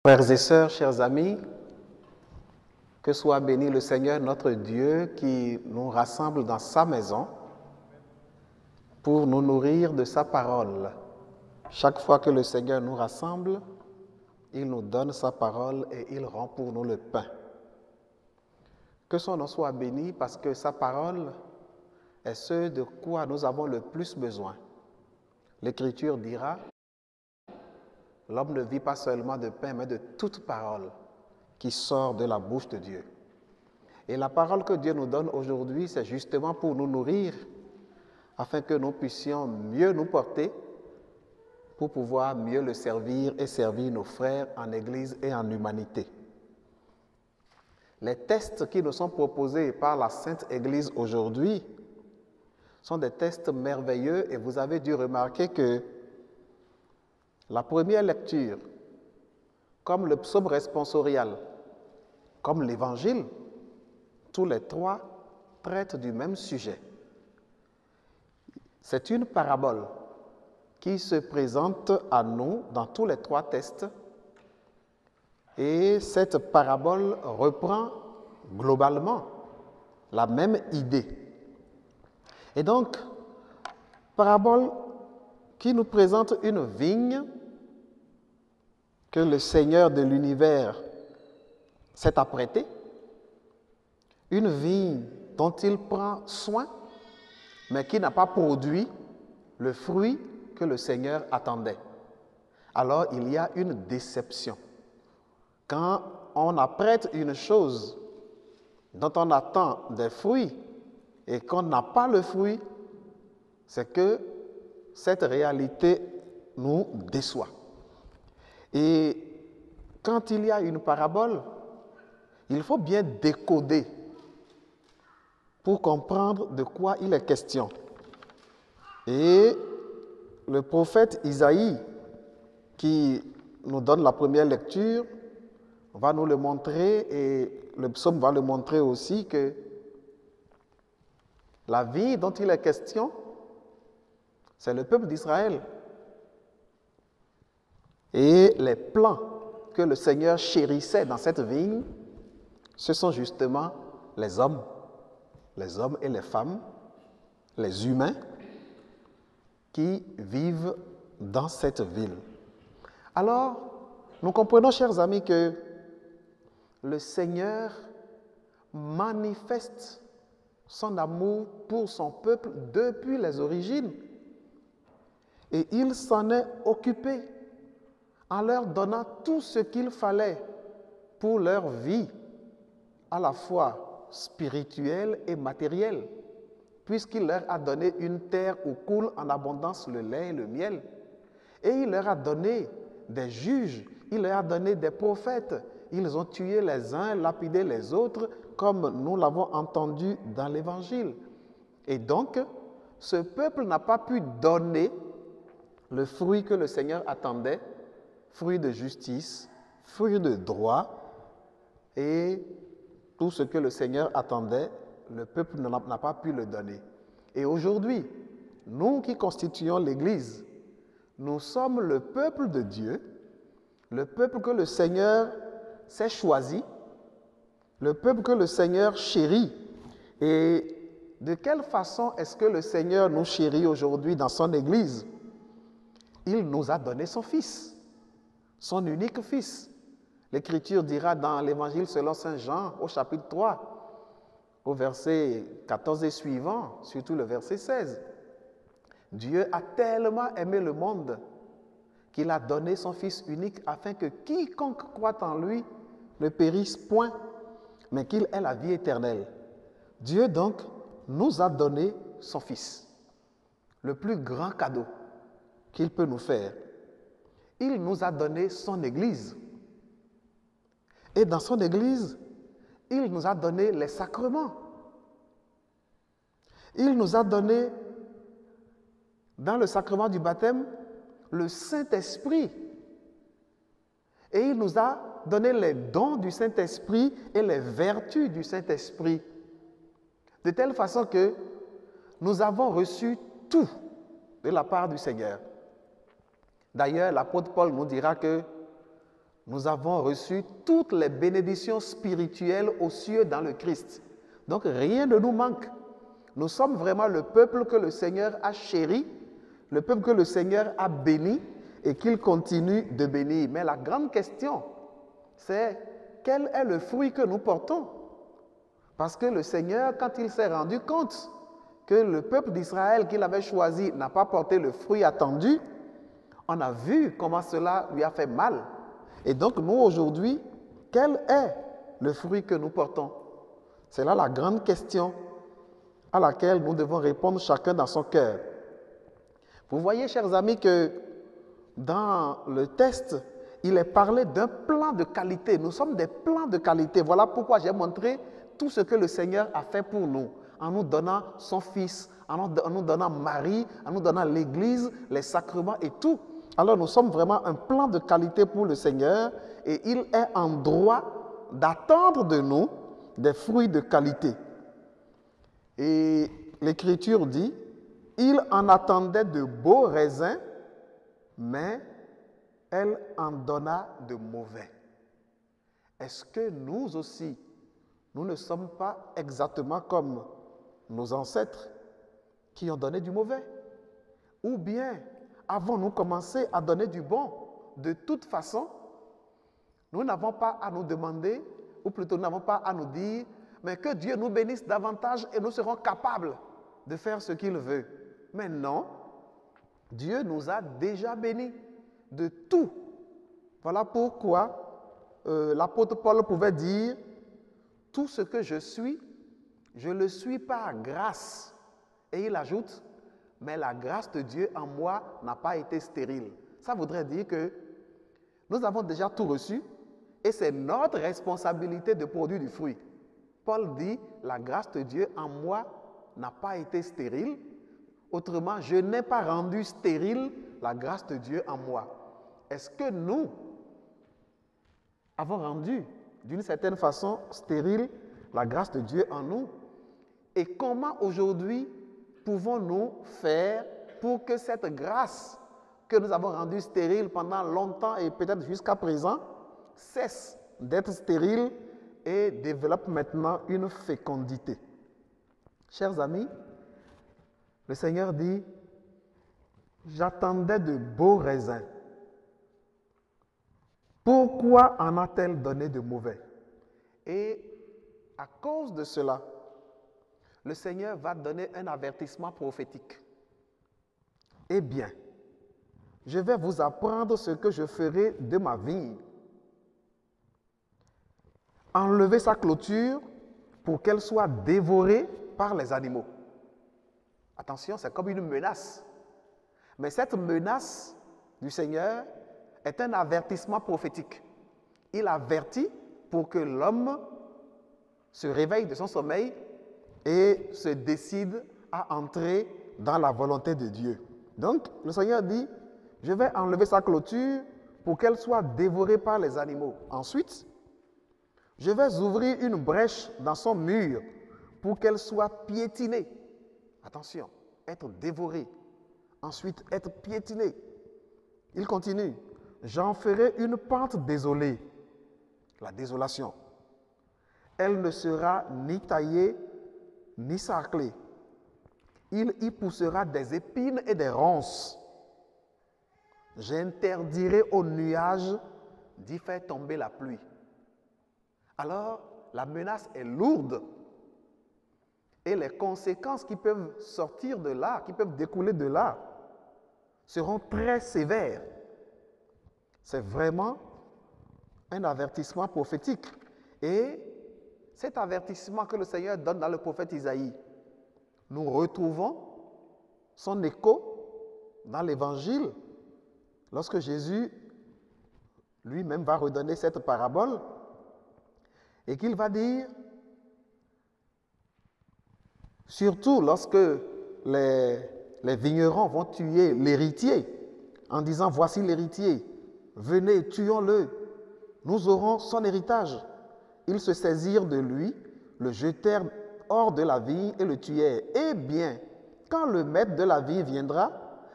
Frères et sœurs, chers amis, que soit béni le Seigneur notre Dieu qui nous rassemble dans sa maison pour nous nourrir de sa parole. Chaque fois que le Seigneur nous rassemble, il nous donne sa parole et il rend pour nous le pain. Que son nom soit béni parce que sa parole est ce de quoi nous avons le plus besoin. L'Écriture dira: l'homme ne vit pas seulement de pain, mais de toute parole qui sort de la bouche de Dieu. Et la parole que Dieu nous donne aujourd'hui, c'est justement pour nous nourrir, afin que nous puissions mieux nous porter, pour pouvoir mieux le servir et servir nos frères en Église et en humanité. Les tests qui nous sont proposés par la Sainte Église aujourd'hui sont des tests merveilleux et vous avez dû remarquer que la première lecture, comme le psaume responsorial, comme l'Évangile, tous les trois traitent du même sujet. C'est une parabole qui se présente à nous dans tous les trois textes et cette parabole reprend globalement la même idée. Et donc, parabole qui nous présente une vigne que le Seigneur de l'univers s'est apprêté, une vigne dont il prend soin, mais qui n'a pas produit le fruit que le Seigneur attendait. Alors il y a une déception. Quand on apprête une chose dont on attend des fruits et qu'on n'a pas le fruit, c'est que cette réalité nous déçoit. Et quand il y a une parabole, il faut bien décoder pour comprendre de quoi il est question. Et le prophète Isaïe, qui nous donne la première lecture, va nous le montrer, et le psaume va le montrer aussi, que la vie dont il est question, c'est le peuple d'Israël. Et les plans que le Seigneur chérissait dans cette vigne, ce sont justement les hommes et les femmes, les humains qui vivent dans cette ville. Alors, nous comprenons, chers amis, que le Seigneur manifeste son amour pour son peuple depuis les origines. Et il s'en est occupé en leur donnant tout ce qu'il fallait pour leur vie, à la fois spirituelle et matérielle, puisqu'il leur a donné une terre où coule en abondance le lait et le miel. Et il leur a donné des juges, il leur a donné des prophètes. Ils ont tué les uns, lapidé les autres, comme nous l'avons entendu dans l'Évangile. Et donc, ce peuple n'a pas pu donner le fruit que le Seigneur attendait, fruit de justice, fruit de droit, et tout ce que le Seigneur attendait, le peuple n'a pas pu le donner. Et aujourd'hui, nous qui constituons l'Église, nous sommes le peuple de Dieu, le peuple que le Seigneur s'est choisi, le peuple que le Seigneur chérit. Et de quelle façon est-ce que le Seigneur nous chérit aujourd'hui dans son Église? Il nous a donné son Fils, son unique Fils. L'Écriture dira dans l'Évangile selon saint Jean, au chapitre 3, au verset 14 et suivant, surtout le verset 16. Dieu a tellement aimé le monde qu'il a donné son Fils unique afin que quiconque croit en lui ne périsse point, mais qu'il ait la vie éternelle. Dieu donc nous a donné son Fils, le plus grand cadeau qu'il peut nous faire. Il nous a donné son Église. Et dans son Église, il nous a donné les sacrements. Il nous a donné, dans le sacrement du baptême, le Saint-Esprit. Et il nous a donné les dons du Saint-Esprit et les vertus du Saint-Esprit. De telle façon que nous avons reçu tout de la part du Seigneur. D'ailleurs, l'apôtre Paul nous dira que nous avons reçu toutes les bénédictions spirituelles aux cieux dans le Christ. Donc rien ne nous manque. Nous sommes vraiment le peuple que le Seigneur a chéri, le peuple que le Seigneur a béni et qu'il continue de bénir. Mais la grande question, c'est quel est le fruit que nous portons? Parce que le Seigneur, quand il s'est rendu compte que le peuple d'Israël qu'il avait choisi n'a pas porté le fruit attendu, on a vu comment cela lui a fait mal. Et donc nous aujourd'hui, quel est le fruit que nous portons? C'est là la grande question à laquelle nous devons répondre chacun dans son cœur. Vous voyez, chers amis, que dans le texte, il est parlé d'un plan de qualité. Nous sommes des plans de qualité. Voilà pourquoi j'ai montré tout ce que le Seigneur a fait pour nous, en nous donnant son Fils, en nous donnant Marie, en nous donnant l'Église, les sacrements et tout. Alors nous sommes vraiment un plan de qualité pour le Seigneur et il est en droit d'attendre de nous des fruits de qualité. Et l'Écriture dit, il en attendait de beaux raisins, mais elle en donna de mauvais. Est-ce que nous aussi, nous ne sommes pas exactement comme nos ancêtres qui ont donné du mauvais? Ou bien avons-nous commencé à donner du bon? De toute façon, nous n'avons pas à nous demander, ou plutôt nous n'avons pas à nous dire, mais que Dieu nous bénisse davantage et nous serons capables de faire ce qu'il veut. Mais non, Dieu nous a déjà bénis de tout. Voilà pourquoi l'apôtre Paul pouvait dire, tout ce que je suis, je le suis par grâce. Et il ajoute, mais la grâce de Dieu en moi n'a pas été stérile. Ça voudrait dire que nous avons déjà tout reçu et c'est notre responsabilité de produire du fruit. Paul dit, la grâce de Dieu en moi n'a pas été stérile. Autrement, je n'ai pas rendu stérile la grâce de Dieu en moi. Est-ce que nous avons rendu d'une certaine façon stérile la grâce de Dieu en nous? Et comment aujourd'hui pouvons-nous faire pour que cette grâce que nous avons rendue stérile pendant longtemps et peut-être jusqu'à présent cesse d'être stérile et développe maintenant une fécondité? Chers amis, le Seigneur dit, j'attendais de beaux raisins. Pourquoi en a-t-elle donné de mauvais? Et à cause de cela, le Seigneur va donner un avertissement prophétique. Eh bien, je vais vous apprendre ce que je ferai de ma vigne. Enlevez sa clôture pour qu'elle soit dévorée par les animaux. Attention, c'est comme une menace. Mais cette menace du Seigneur est un avertissement prophétique. Il avertit pour que l'homme se réveille de son sommeil et se décide à entrer dans la volonté de Dieu. Donc, le Seigneur dit, je vais enlever sa clôture pour qu'elle soit dévorée par les animaux. Ensuite, je vais ouvrir une brèche dans son mur pour qu'elle soit piétinée. Attention, être dévorée. Ensuite, être piétinée. Il continue. J'en ferai une pente désolée. La désolation. Elle ne sera ni taillée, ni sarclée. Il y poussera des épines et des ronces. J'interdirai aux nuages d'y faire tomber la pluie. Alors, la menace est lourde. Et les conséquences qui peuvent sortir de là, qui peuvent découler de là, seront très sévères. C'est vraiment un avertissement prophétique. Et cet avertissement que le Seigneur donne dans le prophète Isaïe, nous retrouvons son écho dans l'Évangile, lorsque Jésus lui-même va redonner cette parabole et qu'il va dire, surtout lorsque les vignerons vont tuer l'héritier, en disant, voici l'héritier, venez, tuons-le, nous aurons son héritage. Ils se saisirent de lui, le jetèrent hors de la vigne et le tuèrent. Eh bien, quand le maître de la vigne viendra,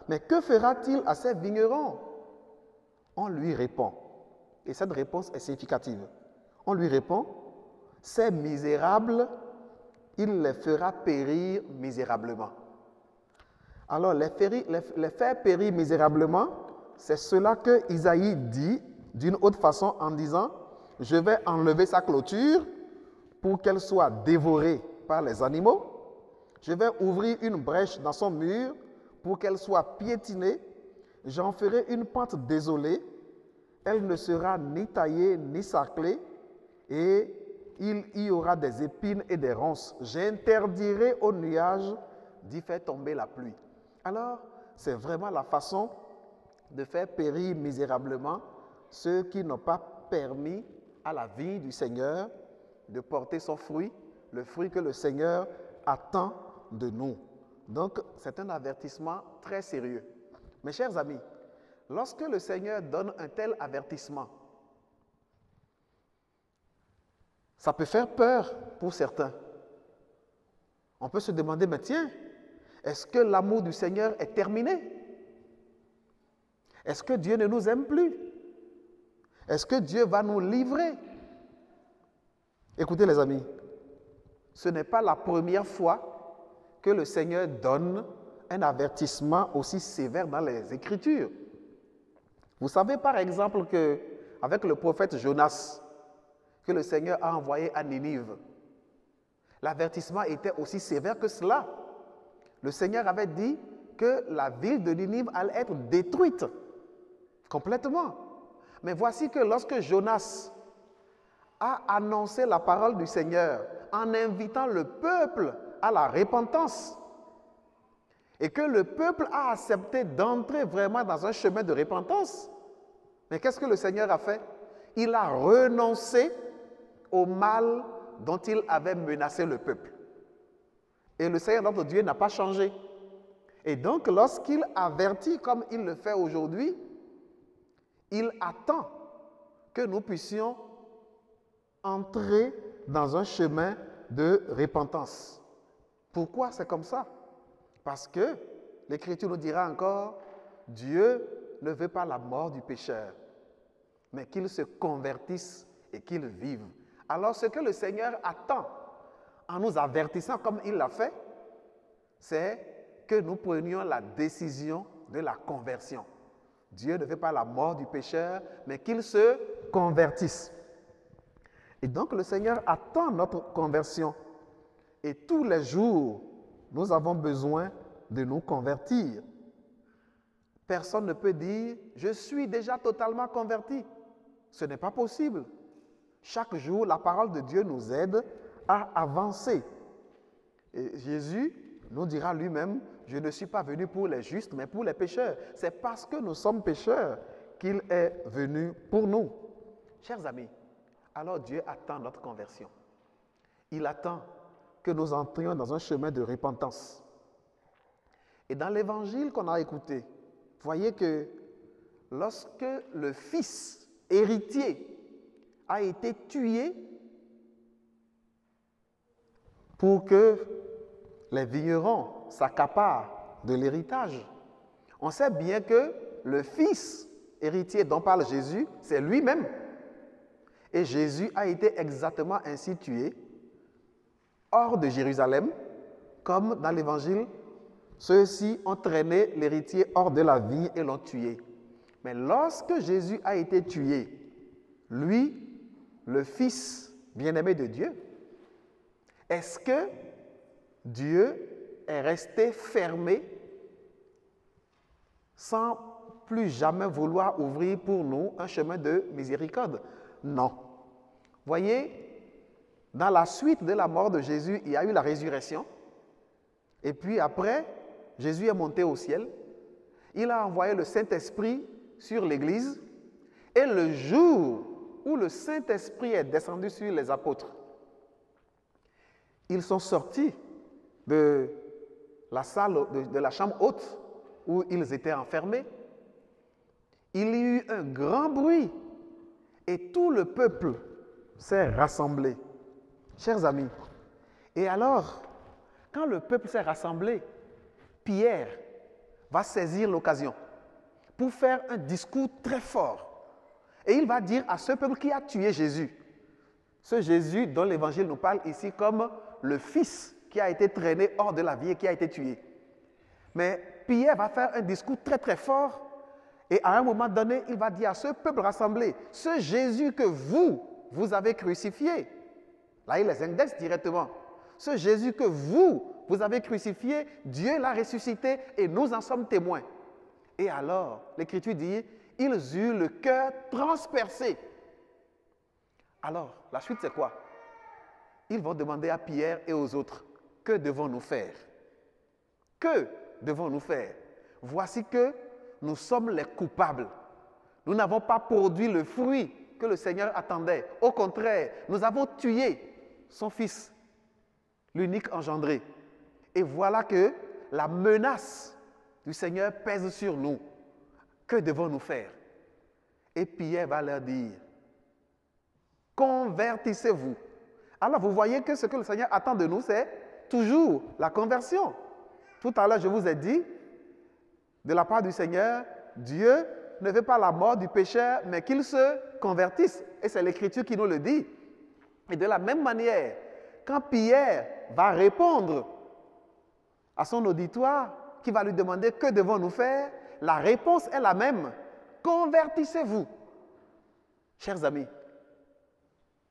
mais que fera-t-il à ces vignerons? On lui répond. Et cette réponse est significative. On lui répond, ces misérables, il les fera périr misérablement. Alors, les faire périr misérablement, c'est cela que Isaïe dit d'une autre façon en disant, je vais enlever sa clôture pour qu'elle soit dévorée par les animaux. Je vais ouvrir une brèche dans son mur pour qu'elle soit piétinée. J'en ferai une pente désolée. Elle ne sera ni taillée ni sarclée. Et il y aura des épines et des ronces. J'interdirai aux nuages d'y faire tomber la pluie. Alors, c'est vraiment la façon de faire périr misérablement ceux qui n'ont pas permis à la vie du Seigneur de porter son fruit, le fruit que le Seigneur attend de nous. Donc, c'est un avertissement très sérieux. Mes chers amis, lorsque le Seigneur donne un tel avertissement, ça peut faire peur pour certains. On peut se demander, mais tiens, est-ce que l'amour du Seigneur est terminé? Est-ce que Dieu ne nous aime plus? Est-ce que Dieu va nous livrer? Écoutez les amis, ce n'est pas la première fois que le Seigneur donne un avertissement aussi sévère dans les Écritures. Vous savez par exemple qu'avec le prophète Jonas, que le Seigneur a envoyé à Ninive, l'avertissement était aussi sévère que cela. Le Seigneur avait dit que la ville de Ninive allait être détruite complètement. Mais voici que lorsque Jonas a annoncé la parole du Seigneur en invitant le peuple à la repentance et que le peuple a accepté d'entrer vraiment dans un chemin de repentance, mais qu'est-ce que le Seigneur a fait? Il a renoncé au mal dont il avait menacé le peuple. Et le Seigneur, notre Dieu, n'a pas changé. Et donc, lorsqu'il avertit comme il le fait aujourd'hui, il attend que nous puissions entrer dans un chemin de repentance. Pourquoi c'est comme ça? Parce que l'Écriture nous dira encore, Dieu ne veut pas la mort du pécheur, mais qu'il se convertisse et qu'il vive. Alors ce que le Seigneur attend en nous avertissant comme il l'a fait, c'est que nous prenions la décision de la conversion. Dieu ne veut pas la mort du pécheur, mais qu'il se convertisse. Et donc le Seigneur attend notre conversion. Et tous les jours, nous avons besoin de nous convertir. Personne ne peut dire, je suis déjà totalement converti. Ce n'est pas possible. Chaque jour, la parole de Dieu nous aide à avancer. Et Jésus nous dira lui-même, je ne suis pas venu pour les justes, mais pour les pécheurs. C'est parce que nous sommes pécheurs qu'il est venu pour nous. Chers amis, alors Dieu attend notre conversion. Il attend que nous entrions dans un chemin de repentance. Et dans l'évangile qu'on a écouté, voyez que lorsque le fils héritier a été tué pour que les vignerons s'accaparent de l'héritage, on sait bien que le fils héritier dont parle Jésus, c'est lui-même. Et Jésus a été exactement ainsi tué hors de Jérusalem, comme dans l'évangile, ceux-ci ont traîné l'héritier hors de la vigne et l'ont tué. Mais lorsque Jésus a été tué, lui, le Fils bien-aimé de Dieu, est-ce que Dieu est resté fermé sans plus jamais vouloir ouvrir pour nous un chemin de miséricorde? Non. Voyez, dans la suite de la mort de Jésus, il y a eu la résurrection. Et puis après, Jésus est monté au ciel. Il a envoyé le Saint-Esprit sur l'Église. Et le jour où le Saint-Esprit est descendu sur les apôtres, ils sont sortis de la salle, de la chambre haute où ils étaient enfermés. Il y a eu un grand bruit et tout le peuple s'est rassemblé. Chers amis, et alors, quand le peuple s'est rassemblé, Pierre va saisir l'occasion pour faire un discours très fort Et il va dire à ce peuple qui a tué Jésus, ce Jésus dont l'Évangile nous parle ici comme le Fils qui a été traîné hors de la vie et qui a été tué. Mais Pierre va faire un discours très très fort et à un moment donné, il va dire à ce peuple rassemblé, ce Jésus que vous avez crucifié, là il les indexe directement, ce Jésus que vous avez crucifié, Dieu l'a ressuscité et nous en sommes témoins. Et alors, l'Écriture dit, ils eurent le cœur transpercé. Alors, la suite c'est quoi? Ils vont demander à Pierre et aux autres, que devons-nous faire? Que devons-nous faire? Voici que nous sommes les coupables. Nous n'avons pas produit le fruit que le Seigneur attendait. Au contraire, nous avons tué son Fils, l'unique engendré. Et voilà que la menace du Seigneur pèse sur nous. Que devons-nous faire? Et Pierre va leur dire, convertissez-vous. Alors vous voyez que ce que le Seigneur attend de nous, c'est toujours la conversion. Tout à l'heure, je vous ai dit, de la part du Seigneur, Dieu ne veut pas la mort du pécheur, mais qu'il se convertisse. Et c'est l'Écriture qui nous le dit. Et de la même manière, quand Pierre va répondre à son auditoire, qui va lui demander que devons-nous faire, la réponse est la même. Convertissez-vous. Chers amis,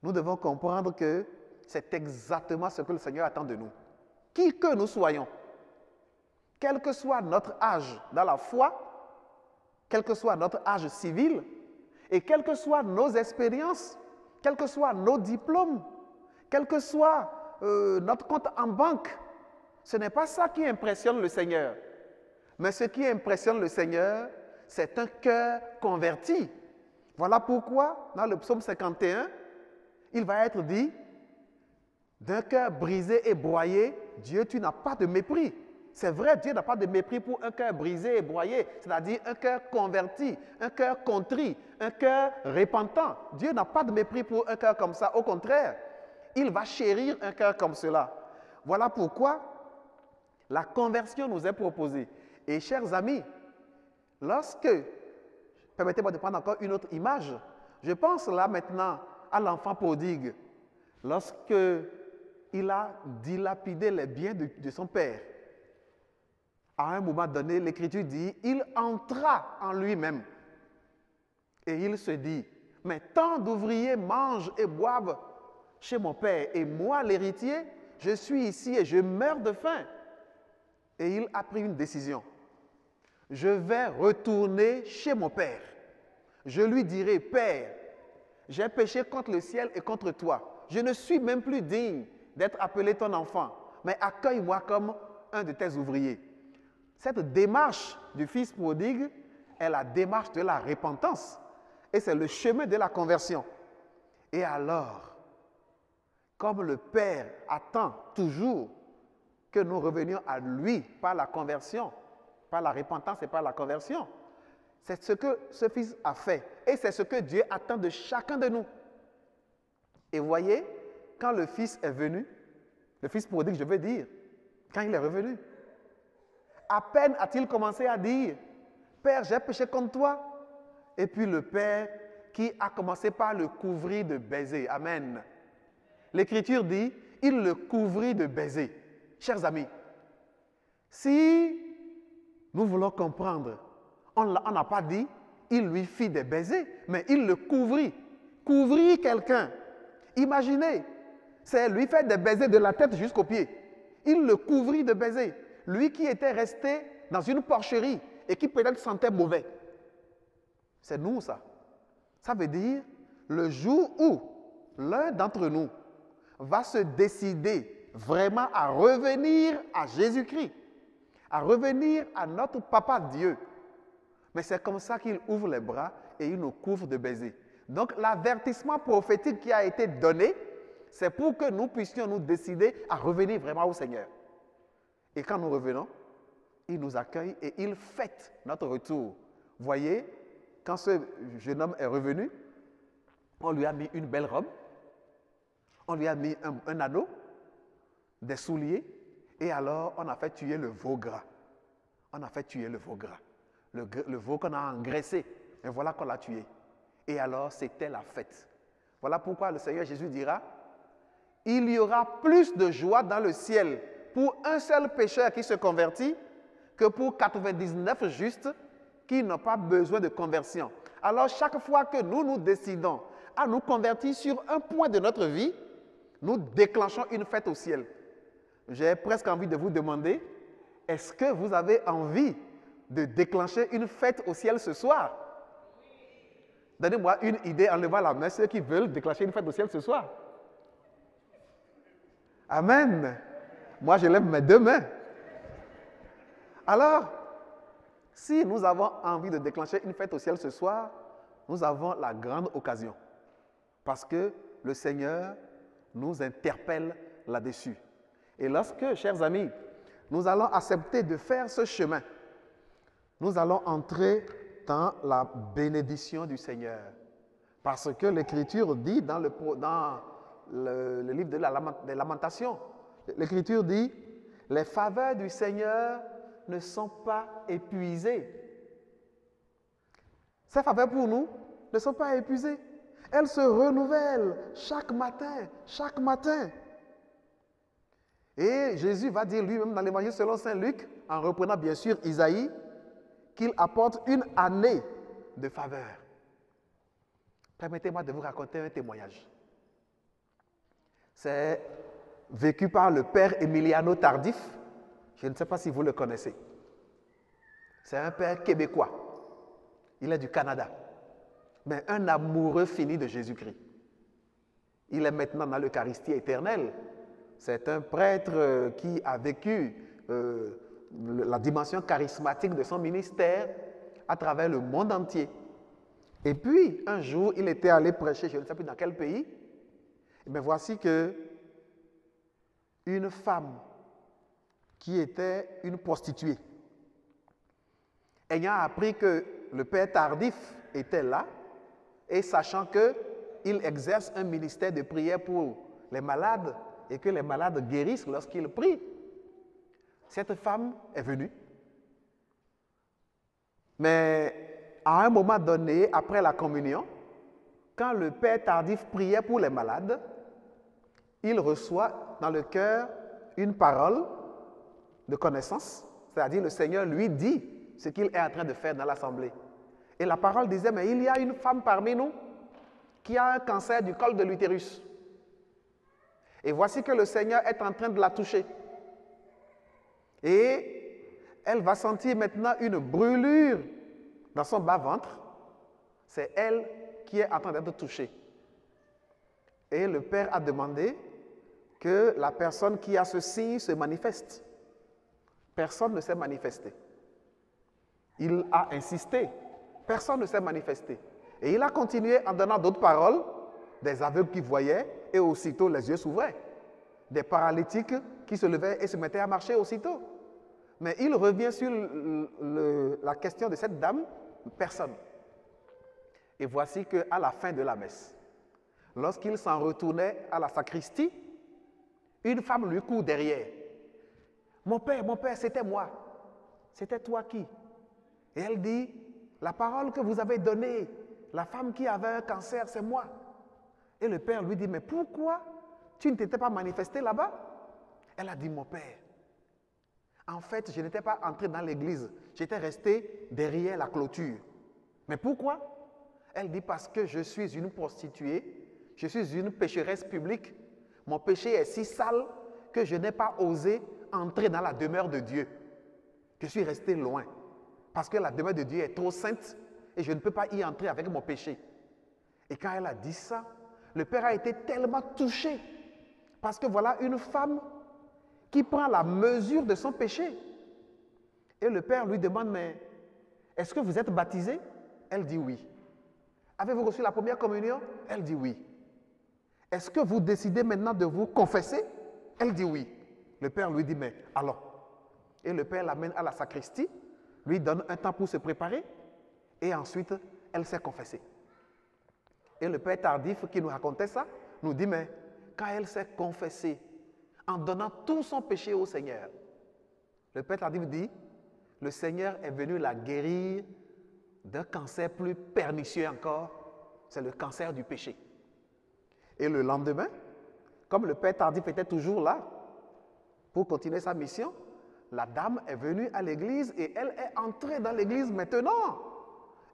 nous devons comprendre que c'est exactement ce que le Seigneur attend de nous. Qui que nous soyons, quel que soit notre âge dans la foi, quel que soit notre âge civil, et quelles que soient nos expériences, quels que soient nos diplômes, quel que soit notre compte en banque, ce n'est pas ça qui impressionne le Seigneur. Mais ce qui impressionne le Seigneur, c'est un cœur converti. Voilà pourquoi, dans le psaume 51, il va être dit, d'un cœur brisé et broyé, Dieu, tu n'as pas de mépris. C'est vrai, Dieu n'a pas de mépris pour un cœur brisé et broyé, c'est-à-dire un cœur converti, un cœur contrit, un cœur repentant. Dieu n'a pas de mépris pour un cœur comme ça. Au contraire, il va chérir un cœur comme cela. Voilà pourquoi la conversion nous est proposée. Et chers amis, lorsque, permettez-moi de prendre encore une autre image, je pense là maintenant à l'enfant prodigue, lorsque il a dilapidé les biens de son père. À un moment donné, l'Écriture dit, il entra en lui-même. Et il se dit, mais tant d'ouvriers mangent et boivent chez mon père, et moi, l'héritier, je suis ici et je meurs de faim. Et il a pris une décision. Je vais retourner chez mon père. Je lui dirai, Père, j'ai péché contre le ciel et contre toi. Je ne suis même plus digne d'être appelé ton enfant, mais accueille-moi comme un de tes ouvriers. Cette démarche du fils prodigue est la démarche de la repentance et c'est le chemin de la conversion. Et alors, comme le Père attend toujours que nous revenions à lui par la conversion, par la repentance et par la conversion, c'est ce que ce fils a fait et c'est ce que Dieu attend de chacun de nous. Et voyez, quand le fils est venu, le fils prodigue, je veux dire, quand il est revenu, à peine a-t-il commencé à dire, Père, j'ai péché contre toi. Et puis le Père qui a commencé par le couvrir de baisers. Amen. L'Écriture dit, il le couvrit de baisers. Chers amis, si nous voulons comprendre, on n'a pas dit, il lui fit des baisers, mais il le couvrit. Couvrir quelqu'un. Imaginez, c'est lui faire des baisers de la tête jusqu'aux pieds. Il le couvrit de baisers. Lui qui était resté dans une porcherie et qui peut-être sentait mauvais. C'est nous ça. Ça veut dire le jour où l'un d'entre nous va se décider vraiment à revenir à Jésus-Christ, à revenir à notre Papa Dieu. Mais c'est comme ça qu'il ouvre les bras et il nous couvre de baisers. Donc l'avertissement prophétique qui a été donné, c'est pour que nous puissions nous décider à revenir vraiment au Seigneur. Et quand nous revenons, il nous accueille et il fête notre retour. Voyez, quand ce jeune homme est revenu, on lui a mis une belle robe, on lui a mis un anneau, des souliers, et alors on a fait tuer le veau gras. On a fait tuer le veau gras. Le veau qu'on a engraissé, et voilà qu'on l'a tué. Et alors, c'était la fête. Voilà pourquoi le Seigneur Jésus dira, il y aura plus de joie dans le ciel pour un seul pécheur qui se convertit que pour 99 justes qui n'ont pas besoin de conversion. Alors, chaque fois que nous décidons à nous convertir sur un point de notre vie, nous déclenchons une fête au ciel. J'ai presque envie de vous demander, est-ce que vous avez envie de déclencher une fête au ciel ce soir? Donnez-moi une idée en levant la main, ceux qui veulent déclencher une fête au ciel ce soir. Amen. Moi, je lève mes deux mains. Alors, si nous avons envie de déclencher une fête au ciel ce soir, nous avons la grande occasion. Parce que le Seigneur nous interpelle là-dessus. Et lorsque, chers amis, nous allons accepter de faire ce chemin, nous allons entrer dans la bénédiction du Seigneur. Parce que l'Écriture dit dans le livre des Lamentations, l'Écriture dit, les faveurs du Seigneur ne sont pas épuisées. Ces faveurs pour nous ne sont pas épuisées. Elles se renouvellent chaque matin, chaque matin. Et Jésus va dire lui-même dans l'Évangile selon Saint Luc, en reprenant bien sûr Isaïe, qu'il apporte une année de faveur. Permettez-moi de vous raconter un témoignage. C'est vécu par le père Emiliano Tardif. Je ne sais pas si vous le connaissez. C'est un père québécois. Il est du Canada. Mais un amoureux fini de Jésus-Christ. Il est maintenant dans l'Eucharistie éternelle. C'est un prêtre qui a vécu la dimension charismatique de son ministère à travers le monde entier. Et puis, un jour, il était allé prêcher, je ne sais plus dans quel pays. Mais voici que une femme qui était une prostituée, ayant appris que le père Tardif était là, et sachant qu'il exerce un ministère de prière pour les malades, et que les malades guérissent lorsqu'ils prient, cette femme est venue. Mais à un moment donné, après la communion, quand le père Tardif priait pour les malades, il reçoit dans le cœur une parole de connaissance, c'est-à-dire le Seigneur lui dit ce qu'il est en train de faire dans l'assemblée. Et la parole disait, mais il y a une femme parmi nous qui a un cancer du col de l'utérus. Et voici que le Seigneur est en train de la toucher. Et elle va sentir maintenant une brûlure dans son bas-ventre. C'est elle qui est en train d'être touchée. Et le Père a demandé que la personne qui a ce signe se manifeste. Personne ne s'est manifesté. Il a insisté. Personne ne s'est manifesté. Et il a continué en donnant d'autres paroles, des aveugles qui voyaient, et aussitôt les yeux s'ouvraient. Des paralytiques qui se levaient et se mettaient à marcher aussitôt. Mais il revient sur la question de cette dame, personne. Et voici qu'à la fin de la messe, lorsqu'il s'en retournait à la sacristie, une femme lui court derrière. Mon père, c'était moi. C'était toi qui? Et elle dit, la parole que vous avez donnée, la femme qui avait un cancer, c'est moi. Et le père lui dit, mais pourquoi tu ne t'étais pas manifesté là-bas? Elle a dit, mon père, en fait, je n'étais pas entré dans l'église. J'étais resté derrière la clôture. Mais pourquoi? Elle dit, parce que je suis une prostituée, je suis une pécheresse publique. Mon péché est si sale que je n'ai pas osé entrer dans la demeure de Dieu. Je suis resté loin. Parce que la demeure de Dieu est trop sainte et je ne peux pas y entrer avec mon péché. Et quand elle a dit ça, le père a été tellement touché. Parce que voilà une femme qui prend la mesure de son péché. Et le père lui demande, mais est-ce que vous êtes baptisé? Elle dit oui. Avez-vous reçu la première communion? Elle dit oui. Est-ce que vous décidez maintenant de vous confesser? Elle dit oui. Le père lui dit, mais allons. Et le père l'amène à la sacristie, lui donne un temps pour se préparer, et ensuite, elle s'est confessée. Et le père Tardif qui nous racontait ça, nous dit, mais quand elle s'est confessée, en donnant tout son péché au Seigneur, le père Tardif dit, le Seigneur est venu la guérir d'un cancer plus pernicieux encore, c'est le cancer du péché. Et le lendemain, comme le père Tardif était toujours là pour continuer sa mission, la dame est venue à l'église et elle est entrée dans l'église maintenant.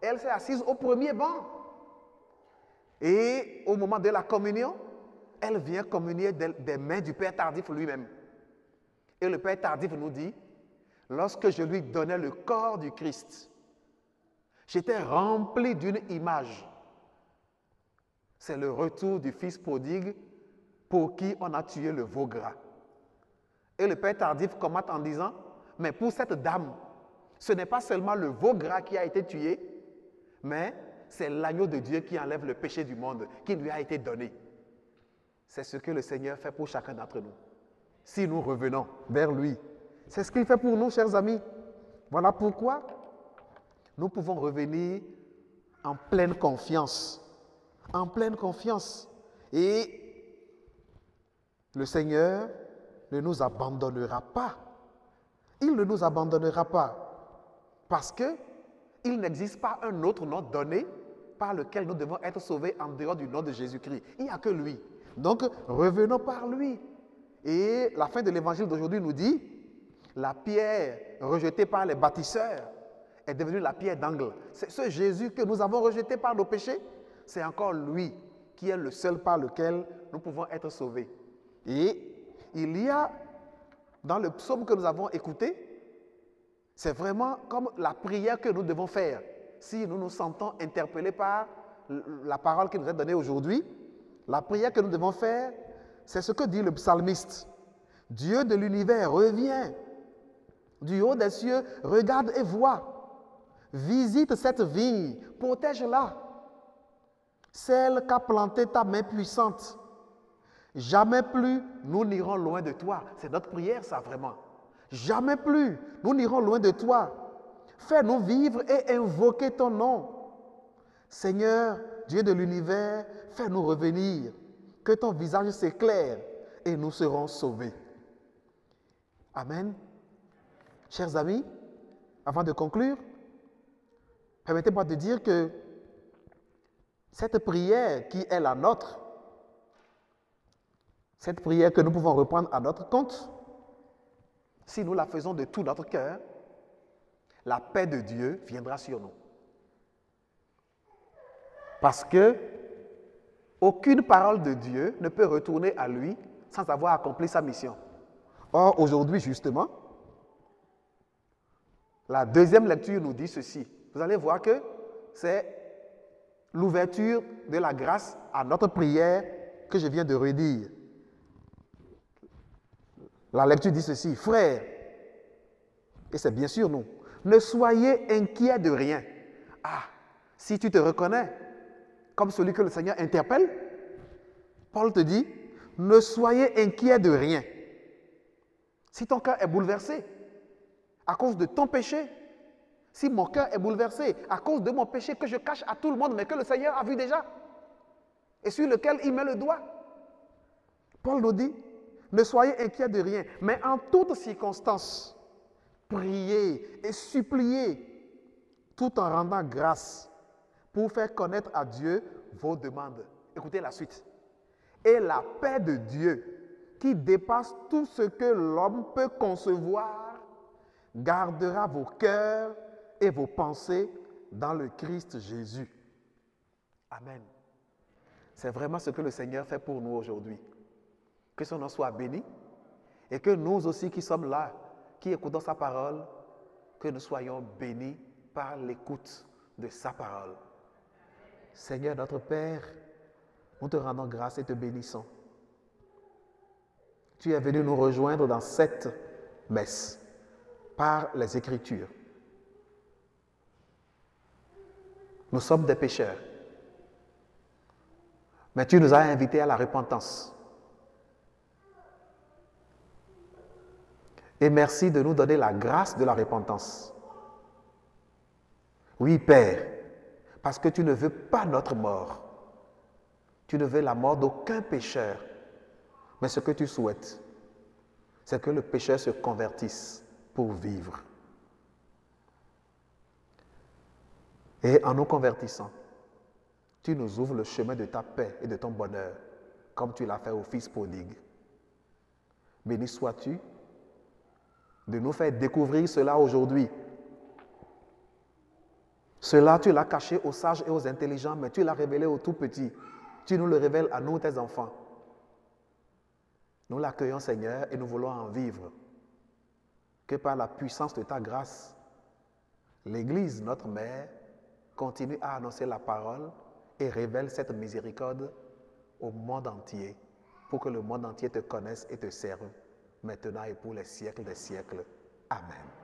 Elle s'est assise au premier banc. Et au moment de la communion, elle vient communier des mains du père Tardif lui-même. Et le père Tardif nous dit, lorsque je lui donnais le corps du Christ, j'étais rempli d'une image. C'est le retour du fils prodigue pour qui on a tué le veau gras. Et le père Tardif commente en disant, mais pour cette dame, ce n'est pas seulement le veau gras qui a été tué, mais c'est l'agneau de Dieu qui enlève le péché du monde, qui lui a été donné. C'est ce que le Seigneur fait pour chacun d'entre nous. Si nous revenons vers lui, c'est ce qu'il fait pour nous, chers amis. Voilà pourquoi nous pouvons revenir en pleine confiance. En pleine confiance. Et le Seigneur ne nous abandonnera pas. Il ne nous abandonnera pas. Parce qu'il n'existe pas un autre nom donné par lequel nous devons être sauvés en dehors du nom de Jésus-Christ. Il n'y a que lui. Donc, revenons par lui. Et la fin de l'évangile d'aujourd'hui nous dit, la pierre rejetée par les bâtisseurs est devenue la pierre d'angle. C'est ce Jésus que nous avons rejeté par nos péchés. C'est encore lui qui est le seul par lequel nous pouvons être sauvés. Et il y a, dans le psaume que nous avons écouté, c'est vraiment comme la prière que nous devons faire. Si nous nous sentons interpellés par la parole qui nous est donnée aujourd'hui, la prière que nous devons faire, c'est ce que dit le psalmiste. Dieu de l'univers, reviens. Du haut des cieux, regarde et vois. Visite cette vigne, protège-la. Celle qu'a plantée ta main puissante. Jamais plus nous n'irons loin de toi. C'est notre prière, ça, vraiment. Jamais plus nous n'irons loin de toi. Fais-nous vivre et invoquer ton nom. Seigneur, Dieu de l'univers, fais-nous revenir. Que ton visage s'éclaire et nous serons sauvés. Amen. Chers amis, avant de conclure, permettez-moi de dire que cette prière qui est la nôtre, cette prière que nous pouvons reprendre à notre compte, si nous la faisons de tout notre cœur, la paix de Dieu viendra sur nous. Parce que aucune parole de Dieu ne peut retourner à lui sans avoir accompli sa mission. Or, aujourd'hui, justement, la deuxième lecture nous dit ceci. Vous allez voir que c'est l'ouverture de la grâce à notre prière que je viens de redire. La lecture dit ceci, frères, et c'est bien sûr nous, ne soyez inquiets de rien. Ah, si tu te reconnais comme celui que le Seigneur interpelle, Paul te dit, ne soyez inquiets de rien. Si ton cœur est bouleversé à cause de ton péché, si mon cœur est bouleversé à cause de mon péché que je cache à tout le monde, mais que le Seigneur a vu déjà, et sur lequel il met le doigt, Paul nous dit, ne soyez inquiets de rien, mais en toutes circonstances, priez et suppliez, tout en rendant grâce, pour faire connaître à Dieu vos demandes. Écoutez la suite. Et la paix de Dieu, qui dépasse tout ce que l'homme peut concevoir, gardera vos cœurs et vos pensées dans le Christ Jésus. Amen. C'est vraiment ce que le Seigneur fait pour nous aujourd'hui. Que son nom soit béni et que nous aussi qui sommes là, qui écoutons sa parole, que nous soyons bénis par l'écoute de sa parole. Seigneur notre Père, nous te rendons grâce et te bénissons. Tu es venu nous rejoindre dans cette messe par les Écritures. Nous sommes des pécheurs, mais tu nous as invités à la repentance. Et merci de nous donner la grâce de la repentance. Oui, Père, parce que tu ne veux pas notre mort. Tu ne veux la mort d'aucun pécheur. Mais ce que tu souhaites, c'est que le pécheur se convertisse pour vivre. Et en nous convertissant, Tu nous ouvres le chemin de ta paix et de ton bonheur, comme tu l'as fait au Fils prodigue. Béni sois-tu de nous faire découvrir cela aujourd'hui. Cela, tu l'as caché aux sages et aux intelligents, mais tu l'as révélé aux tout petits. Tu nous le révèles à nous, tes enfants. Nous l'accueillons, Seigneur, et nous voulons en vivre. Que par la puissance de ta grâce, l'Église, notre mère, continue à annoncer la parole et révèle cette miséricorde au monde entier, pour que le monde entier te connaisse et te serve, maintenant et pour les siècles des siècles. Amen.